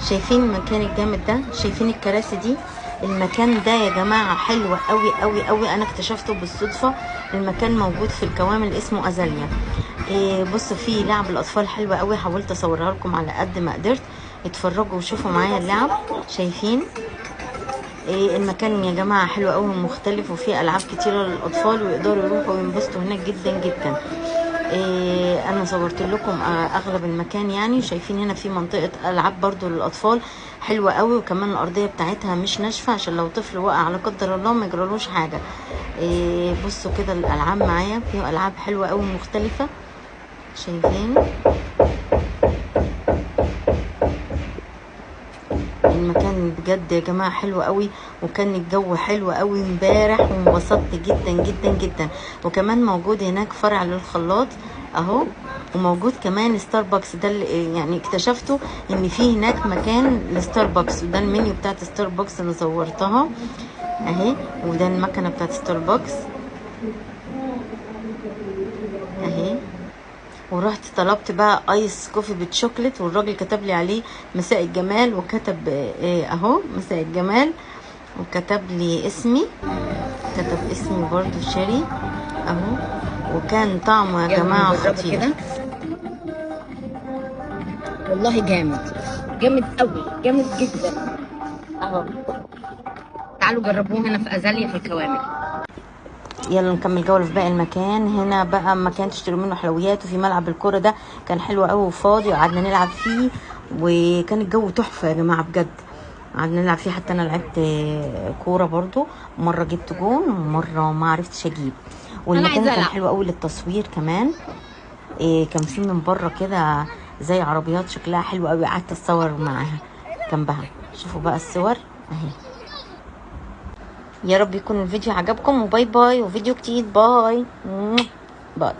شايفين المكان الجامد ده؟ شايفين الكراسي دي؟ المكان ده يا جماعه حلو قوي قوي قوي، انا اكتشفته بالصدفه. المكان موجود في الكوامل، اسمه ازاليا. بصوا فيه لعب الاطفال حلوه قوي، حاولت اصورها لكم على قد ما قدرت. اتفرجوا وشوفوا معايا اللعب. شايفين المكان يا جماعه حلو قوي ومختلف، وفيه العاب كتيره للاطفال، ويقدروا يروحوا وينبسطوا هناك جدا جدا. انا صورت لكم اغلب المكان. يعني شايفين هنا في منطقه العاب برضو للاطفال حلوه قوي، وكمان الارضيه بتاعتها مش ناشفه عشان لو طفل وقع لا قدر الله ما يجرالوش حاجه. بصوا كده الالعاب معايا، في العاب حلوه قوي مختلفه. شايفين المكان بجد يا جماعه حلو قوي، وكان الجو حلو قوي امبارح، وانبسطت جدا جدا جدا. وكمان موجود هناك فرع للخلاط اهو، وموجود كمان ستاربكس. ده اللي يعني اكتشفته ان في هناك مكان لستاربكس، وده المنيو بتاعت ستاربكس اللي صورتها اهي، وده المكنه بتاعت ستاربكس اهي. ورحت طلبت بقى ايس كوفي بالشوكليت، والراجل كتب لي عليه مساء الجمال، وكتب اهو مساء الجمال، وكتب لي اسمي، كتب اسمي برضو شيري اهو. وكان طعمه يا جماعه خطير كده. والله جامد، جامد قوي، جامد جدا اهو. تعالوا جربوه هنا في ازاليا في الكوامل. يلا نكمل جوله في باقي المكان. هنا بقى مكان تشتروا منه حلويات، وفي ملعب الكوره ده كان حلو قوي وفاضي، وقعدنا نلعب فيه، وكان الجو تحفه يا جماعه بجد. قعدنا نلعب فيه، حتى انا لعبت كوره برضو، مره جبت جون ومره ما عرفتش اجيب. والمكان كان حلو قوي للتصوير كمان. كان في من بره كده زي عربيات شكلها حلو قوي، قعدت اتصور معاها جنبها. شوفوا بقى الصور اهي. يا رب يكون الفيديو عجبكم، وباي باي، وفيديو جديد باي باي.